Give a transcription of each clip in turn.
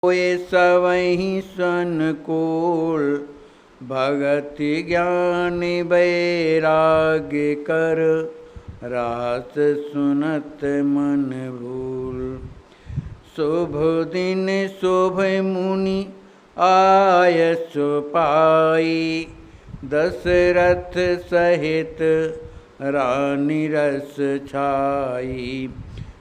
होए सवहि सनकोल भगति ज्ञान बैराग्य कर रास सुनत मन भूल। शुभ दिन शुभ मुनि आयस पाई दशरथ सहित रानी रस छाई।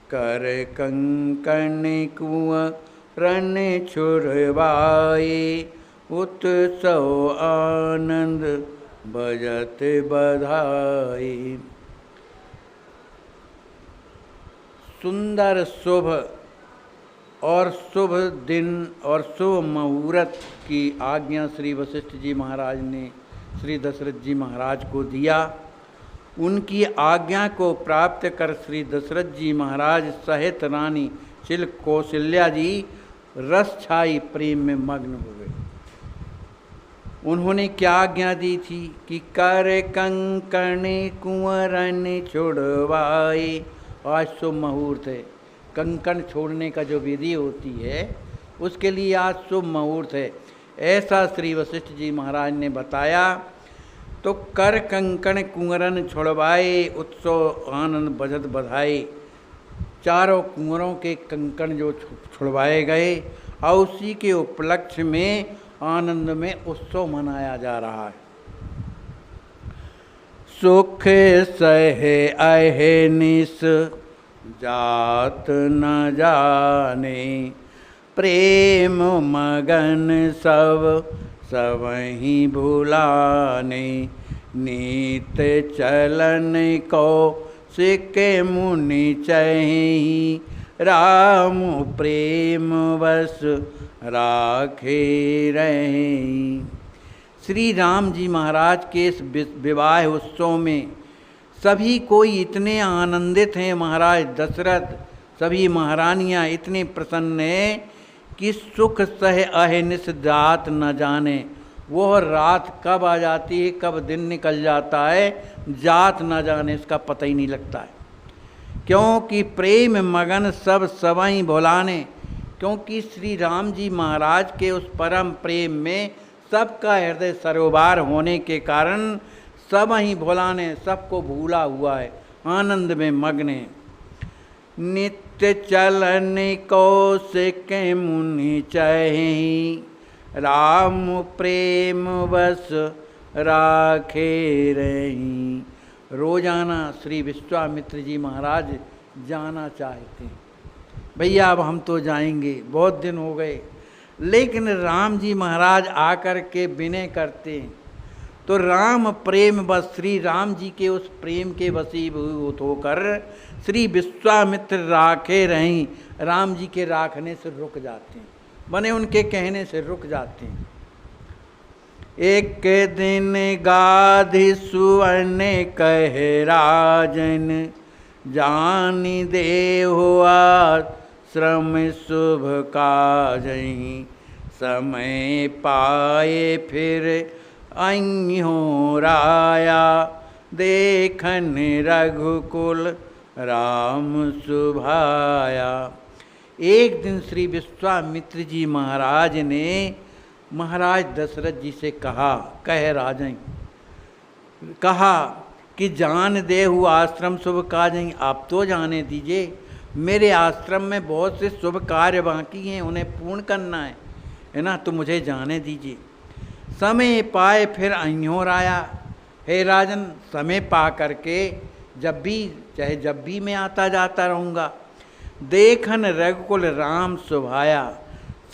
कर कंकण कुंवरन छुड़वाए उत्सव आनंद बजत बधाई। सुंदर शुभ और शुभ दिन और शुभ मुहूर्त की आज्ञा श्री वशिष्ठ जी महाराज ने श्री दशरथ जी महाराज को दिया। उनकी आज्ञा को प्राप्त कर श्री दशरथ जी महाराज सहित रानी शिल कौशल्या जी रस छाई प्रेम में मग्न हो गए। उन्होंने क्या आज्ञा दी थी कि कर कंकण कुंवरन छुड़वाए। आज शुभ मुहूर्त है, कंकण छोड़ने का जो विधि होती है उसके लिए आज शुभ मुहूर्त है, ऐसा श्री वशिष्ठ जी महाराज ने बताया। तो कर कंकण कुंवरन छुड़वाए उत्सव आनंद बजत बधाई। चारों कुंवरों के कंकण जो छुड़वाए गए और उसी के उपलक्ष्य में आनंद में उत्सव मनाया जा रहा है। सुख सहे अहे निस जात न जाने प्रेम मगन सब सबहि भुलाने। नीत चलन को सिक मुनि चहि राम प्रेम बस राखे रहे। श्री राम जी महाराज के इस विवाह उत्सव में सभी कोई इतने आनंदित हैं। महाराज दशरथ, सभी महारानियां इतने प्रसन्न हैं कि सुख सह अहनिस जात न जाने। वह रात कब आ जाती है, कब दिन निकल जाता है, जात न जाने इसका पता ही नहीं लगता है। क्योंकि प्रेम मगन सब सबई भुलाने, क्योंकि श्री राम जी महाराज के उस परम प्रेम में सबका हृदय सरोबार होने के कारण सब ही भुलाने, सबको भूला हुआ है, आनंद में मग्न है। नित्य चलन कौशिक मुनि चहि राम प्रेम बस राखे रही। रोजाना श्री विश्वामित्र जी महाराज जाना चाहते हैं, भैया अब हम तो जाएंगे, बहुत दिन हो गए। लेकिन राम जी महाराज आकर के विनय करते हैं तो राम प्रेम बस, श्री राम जी के उस प्रेम के वशीभूत होकर श्री विश्वामित्र राखे रहीं, राम जी के राखने से रुक जाते हैं, बने उनके कहने से रुक जाते हैं। एक दिन गाधि सुवन कहे राजन जानि देहु श्रम शुभ काजहि। समय पाए फिर अइहो राया देखन रघुकुल राम सुभाया। एक दिन श्री विश्वामित्र जी महाराज ने महाराज दशरथ जी से कहा, कह राजन कहा कि जान देहु आश्रम शुभ काजहि। आप तो जाने दीजिए, मेरे आश्रम में बहुत से शुभ कार्य बाकी हैं, उन्हें पूर्ण करना है ना, तो मुझे जाने दीजिए। समय पाए फिर अइहो राया। हे राजन, समय पा करके जब भी चाहे जब भी मैं आता जाता रहूँगा। देखन रघुकुल राम सुभाया।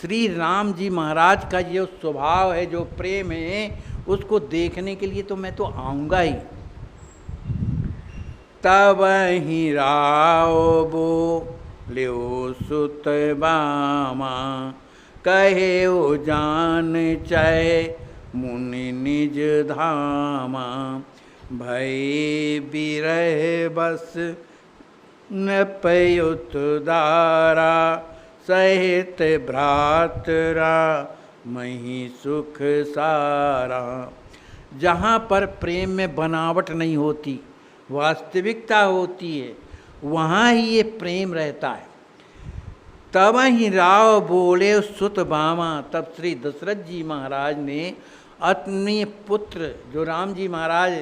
श्री राम जी महाराज का जो स्वभाव है, जो प्रेम है, उसको देखने के लिए तो मैं तो आऊँगा ही। तब ही राव बो ल्यो सुत बामा कहे ओ जान चय मुनि निज धामा। भय बिरह बस न पयुत दारा सहित भ्रातरा मही सुख सारा। जहाँ पर प्रेम में बनावट नहीं होती, वास्तविकता होती है, वहाँ ही ये प्रेम रहता है। तब ही राव बोले सुत बामा। तब श्री दशरथ जी महाराज ने अपने पुत्र जो राम जी महाराज,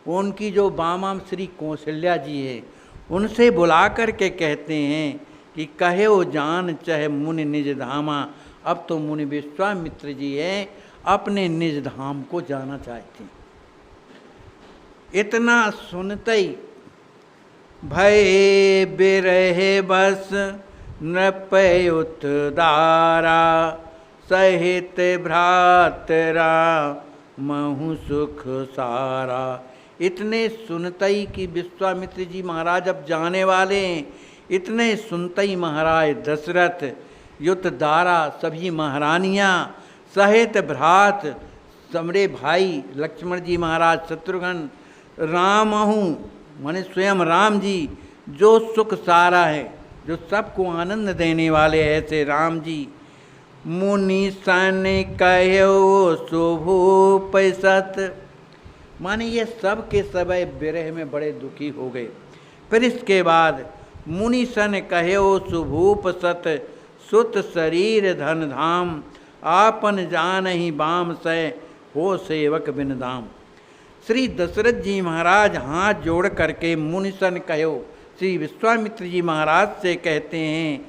उनकी जो बामा श्री कौशल्या जी है, उनसे बुला कर के कहते हैं कि कहे वो जान चाहे मुनि निज धामा। अब तो मुनि विश्वामित्र जी हैं, अपने निज धाम को जाना चाहते हैं। इतना सुनते ही भय बिरहे बस नृपयुत दारा, सहित भ्रातरा महु सुख सारा। इतने सुनते ही कि विश्वामित्र जी महाराज अब जाने वाले हैं, इतने सुनते ही महाराज दशरथ, युत दारा सभी महारानियाँ सहित भ्रात समरे भाई लक्ष्मण जी महाराज, शत्रुघ्न, रामहु माने स्वयं राम जी, जो सुख सारा है, जो सबको आनंद देने वाले ऐसे राम जी। मुनि सन कहो शुभूप सत, माने ये सब के सब विरह में बड़े दुखी हो गए। फिर इसके बाद मुनि सन कहो शुभूप सत, सुत शरीर धन धाम, आपन जान ही बाम सै हो सेवक बिन दाम। श्री दशरथ जी महाराज हाथ जोड़ करके मुनिसन कहो श्री विश्वामित्र जी महाराज से कहते हैं,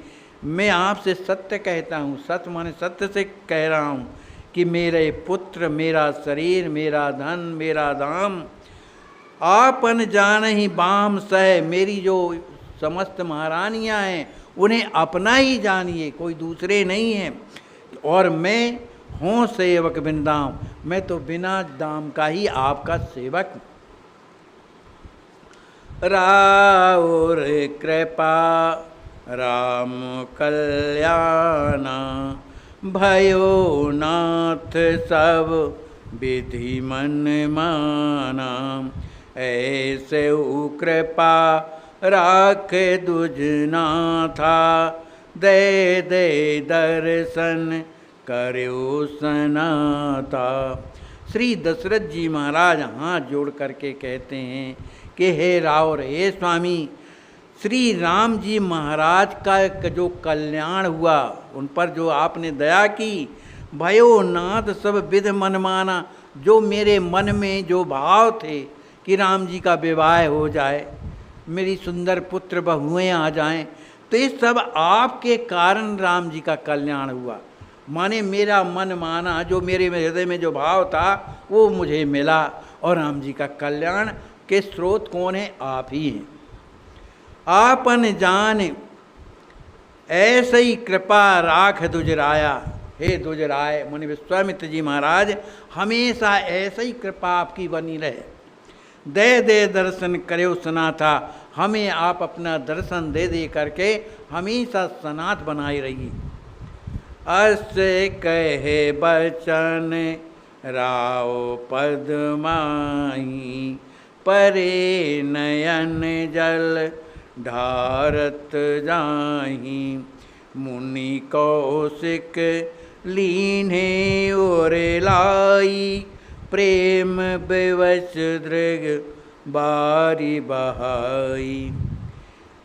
मैं आपसे सत्य कहता हूँ, सत्य माने सत्य से कह रहा हूँ कि मेरे पुत्र, मेरा शरीर, मेरा धन, मेरा दाम, आपन जान ही बाम सह, मेरी जो समस्त महारानियाँ हैं उन्हें अपना ही जानिए, कोई दूसरे नहीं हैं। और मैं हूँ सेवक बिन दाम, मैं तो बिना दाम का ही आपका सेवक। राउर कृपा राम कल्याणा, भयो नाथ सब विधि मन माना। ऐसे कृपा राख दुजना था, दे दे दर्शन करो सनाता। श्री दशरथ जी महाराज हाथ जोड़ करके कहते हैं कि हे राव, हे स्वामी, श्री राम जी महाराज का जो कल्याण हुआ, उन पर जो आपने दया की, भयो नाथ सब विध मन माना, जो मेरे मन में जो भाव थे कि राम जी का विवाह हो जाए, मेरी सुंदर पुत्र बहुएं आ जाएं, तो ये सब आपके कारण राम जी का कल्याण हुआ। माने मेरा मन माना, जो मेरे हृदय में जो भाव था वो मुझे मिला। और राम जी का कल्याण के स्रोत कौन है? आप ही हैं। आपन जान ऐसे ही कृपा राख दुजराया। हे दुजराय मुनि विश्वामित्र जी महाराज, हमेशा ऐसे ही कृपा आपकी बनी रहे। दे दे दर्शन करे सनाथा, हमें आप अपना दर्शन दे दे करके हमेशा सनाथ बनाई रहिए। अस कहे बचन राव पद माही, परे नयन जल ढारत जाही। मुनि कौशिक लीन्हे और लाई, प्रेम विवश दृग बारी बहाई।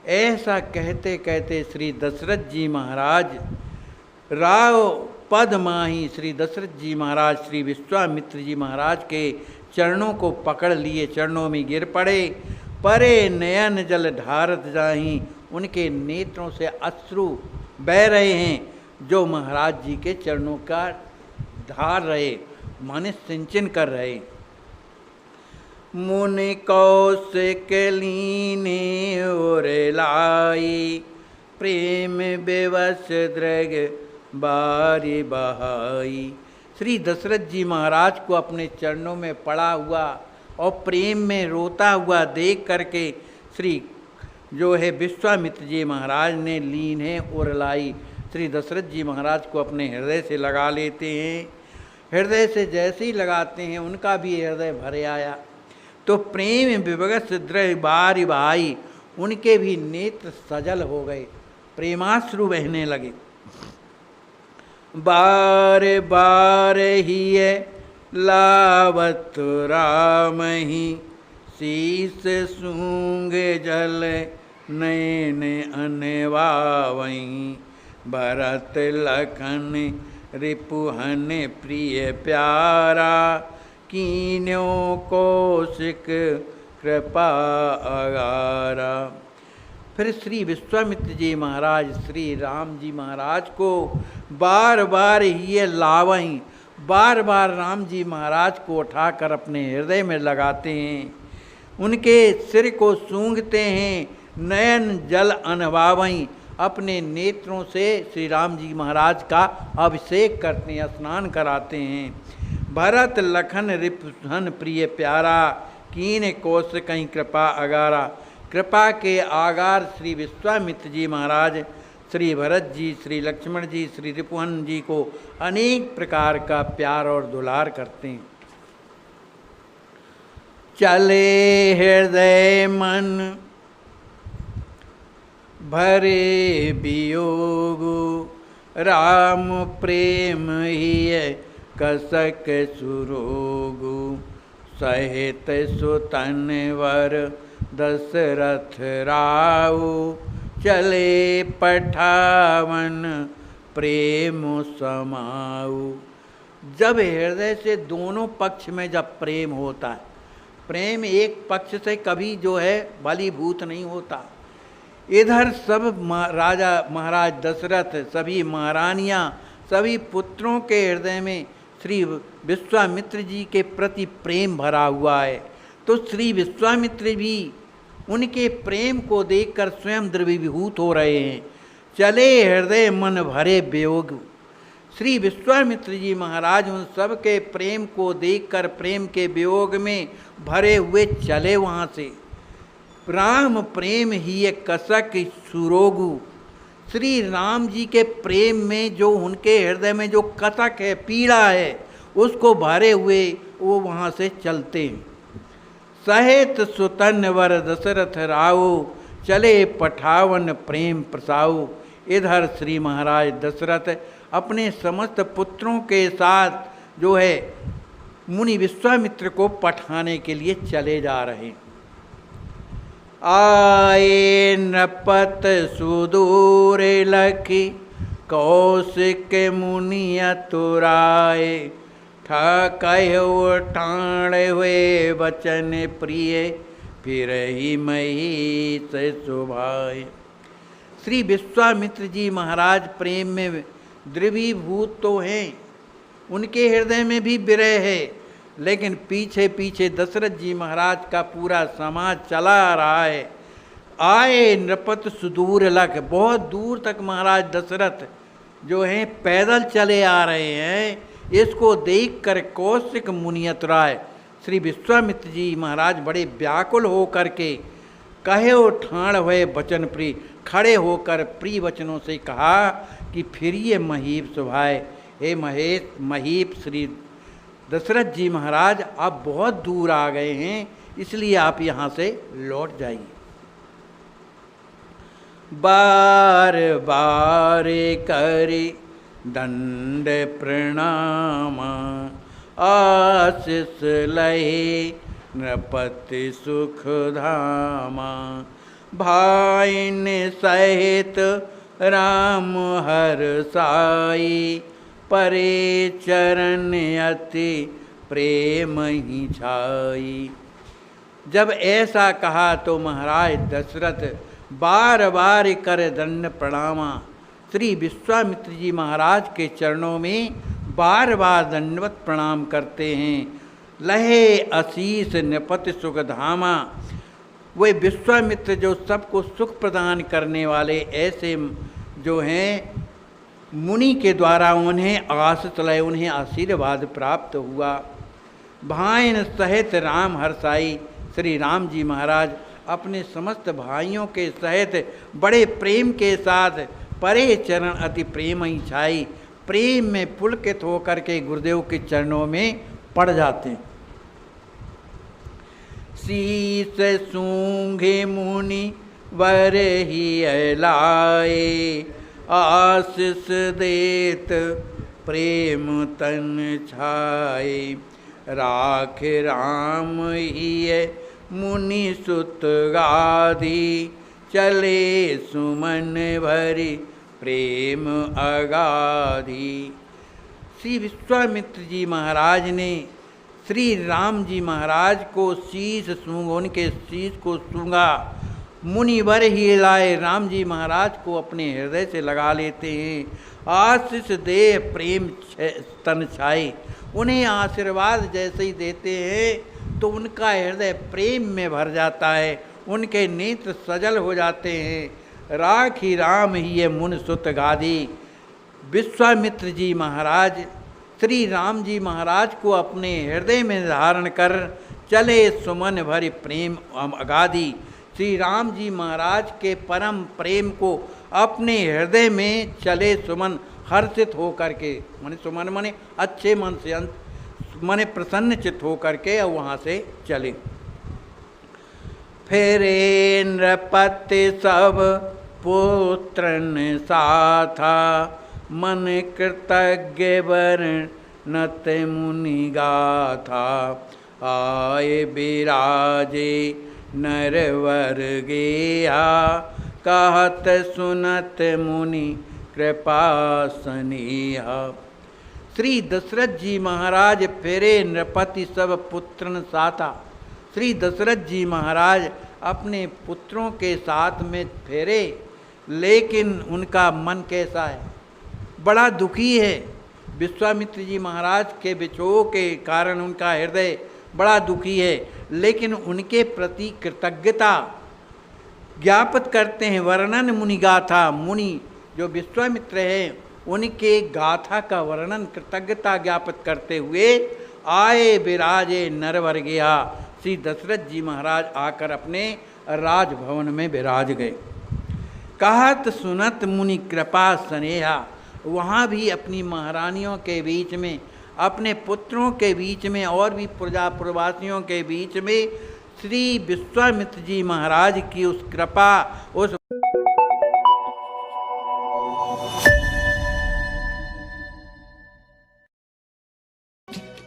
ऐसा कहते कहते श्री दशरथ जी महाराज राव पद माही, श्री दशरथ जी महाराज श्री विश्वामित्र जी महाराज के चरणों को पकड़ लिए, चरणों में गिर पड़े। परे नयन जल ढारत जाही, उनके नेत्रों से अश्रु बह रहे हैं, जो महाराज जी के चरणों का धार रहे, माने सिंचन कर रहे। मुनि कौशिक लीने और लाई, प्रेम बेवश दृग बारी बहाई। श्री दशरथ जी महाराज को अपने चरणों में पड़ा हुआ और प्रेम में रोता हुआ देख करके श्री जो है विश्वामित्र जी महाराज ने लीन है और लाई, श्री दशरथ जी महाराज को अपने हृदय से लगा लेते हैं। हृदय से जैसे ही लगाते हैं उनका भी हृदय भरे आया, तो प्रेम विवश दृढ़ बारी बहाई, उनके भी नेत्र सजल हो गए, प्रेमाश्रु बहने लगे। बार बार ही लावत राम ही, शीस सूंग जल नैन अनवावहीं। भरत लखन रिपुहन प्रिय प्यारा, कीन्यो कौशिक कृपा अगारा। फिर श्री विश्वामित्र जी महाराज श्री राम जी महाराज को बार बार ये लावहीं, बार बार राम जी महाराज को उठाकर अपने हृदय में लगाते हैं, उनके सिर को सूंघते हैं, नयन जल अनवावहीं, अपने नेत्रों से श्री राम जी महाराज का अभिषेक करते हैं, स्नान कराते हैं। भरत लखन रिपुहन प्रिय प्यारा, कीन कौशिकहि कृपा अगारा। कृपा के आगार श्री विश्वामित्र जी महाराज श्री भरत जी, श्री लक्ष्मण जी, श्री रिपुहन जी को अनेक प्रकार का प्यार और दुलार करते हैं। चले हृदय मन भरे वियोगु, राम प्रेम ही कसक सुरोगु। सहित सुतन वर दशरथ राऊ, चले पठावन प्रेम समाऊ। जब हृदय से दोनों पक्ष में जब प्रेम होता है, प्रेम एक पक्ष से कभी जो है बलीभूत नहीं होता। इधर सब राजा महाराज दशरथ, सभी महारानियाँ, सभी पुत्रों के हृदय में श्री विश्वामित्र जी के प्रति प्रेम भरा हुआ है, तो श्री विश्वामित्र भी उनके प्रेम को देखकर स्वयं द्रवीभूत हो रहे हैं। चले हृदय मन भरे वियोग, श्री विश्वामित्र जी महाराज उन सब के प्रेम को देखकर प्रेम के वियोग में भरे हुए चले वहाँ से। राम प्रेम ही ये कसक सुरोगु, श्री राम जी के प्रेम में जो उनके हृदय में जो कसक है, पीड़ा है, उसको भरे हुए वो वहाँ से चलते हैं। सहित सुतन वर दशरथ राऊ, चले पठावन प्रेम प्रसाऊ। इधर श्री महाराज दशरथ अपने समस्त पुत्रों के साथ जो है मुनि विश्वामित्र को पठाने के लिए चले जा रहे हैं। आए नृपत सुदूर लखी, कौशिक मुनि अतुराए। कहो ठाण हुए वचन प्रिय, फिर ही मही से सुभाए। श्री विश्वामित्र जी महाराज प्रेम में द्रवीभूत तो हैं, उनके हृदय में भी विरह है, लेकिन पीछे पीछे दशरथ जी महाराज का पूरा समाज चला आ रहा है। आए नृपत सुदूर लख, बहुत दूर तक महाराज दशरथ जो हैं पैदल चले आ रहे हैं। इसको देखकर कौशिक मुनि अतुराए, श्री विश्वामित्र जी महाराज बड़े व्याकुल हो करके कहे ठाण हुए वचन प्रिय, खड़े होकर प्रिय वचनों से कहा कि फिर ये महीप सुभाए। हे महीप श्री दशरथ जी महाराज, आप बहुत दूर आ गए हैं, इसलिए आप यहाँ से लौट जाइए। बार बार करे दंड प्रणाम, आशीष लहे नृपति सुख धामा। भाइन सहित राम हर साई, परे चरण अति प्रेम ही छाई। जब ऐसा कहा तो महाराज दशरथ बार बार कर दंड प्रणामा, श्री विश्वामित्र जी महाराज के चरणों में बार बार दंडवत प्रणाम करते हैं। लहे आशीष नृपति सुख धामा, वे विश्वामित्र जो सबको सुख प्रदान करने वाले ऐसे जो हैं मुनि के द्वारा उन्हें आशीष लय, उन्हें आशीर्वाद प्राप्त हुआ। भाइन सहित राम हर्षाई, श्री राम जी महाराज अपने समस्त भाइयों के सहित बड़े प्रेम के साथ परे चरण अति प्रेम ही छाई, प्रेम में पुलकित होकर के गुरुदेव के चरणों में पड़ जाते हैं। शीस सूंघे मुनि वर ही लाए, आशीष देत प्रेम तन छाए। राख राम ही मुनि सुत गाधी, चले सुमन भरी प्रेम अगाधी। श्री विश्वामित्र जी महाराज ने श्री राम जी महाराज को शीश सूंघ, उनके शीश को सूंघा। मुनिवर ही लाए राम जी महाराज को अपने हृदय से लगा लेते हैं। आशीष दे प्रेम तन छाए, उन्हें आशीर्वाद जैसे ही देते हैं तो उनका हृदय प्रेम में भर जाता है, उनके नेत्र सजल हो जाते हैं। राखी राम ही ये मुन सुत गादी। विश्वामित्र जी महाराज श्री राम जी महाराज को अपने हृदय में धारण कर चले सुमन भरी प्रेम अगाधी। श्री राम जी महाराज के परम प्रेम को अपने हृदय में चले सुमन हर्षित हो करके, माने सुमन माने अच्छे मन से, माने प्रसन्न चित्त हो करके वहाँ से चले। फेरे नृपति सब पुत्रन साथा, मन कृतज्ञ वर्णत मुनि गाथा। आए बिराजे नरवर गेहा, कहत सुनत मुनि कृपा सनेहा। श्री दशरथ जी महाराज फेरे नृपति सब पुत्रन साथा। श्री दशरथ जी महाराज अपने पुत्रों के साथ में फेरे, लेकिन उनका मन कैसा है? बड़ा दुखी है। विश्वामित्र जी महाराज के विछोह के कारण उनका हृदय बड़ा दुखी है, लेकिन उनके प्रति कृतज्ञता ज्ञापित करते हैं। वर्णन मुनि गाथा, मुनि जो विश्वामित्र है उनके गाथा का वर्णन कृतज्ञता ज्ञापित करते हुए आए विराजे नरवर गया। श्री दशरथ जी महाराज आकर अपने राजभवन में विराज गए। कहत सुनत मुनि कृपा स्नेहा, वहाँ भी अपनी महारानियों के बीच में, अपने पुत्रों के बीच में और भी प्रजाप्रवासियों के बीच में श्री विश्वामित्र जी महाराज की उस कृपा, उस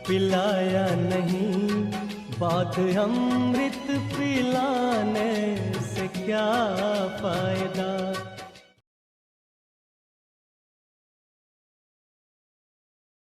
पिलाया नहीं बात अमृत पिलाने से क्या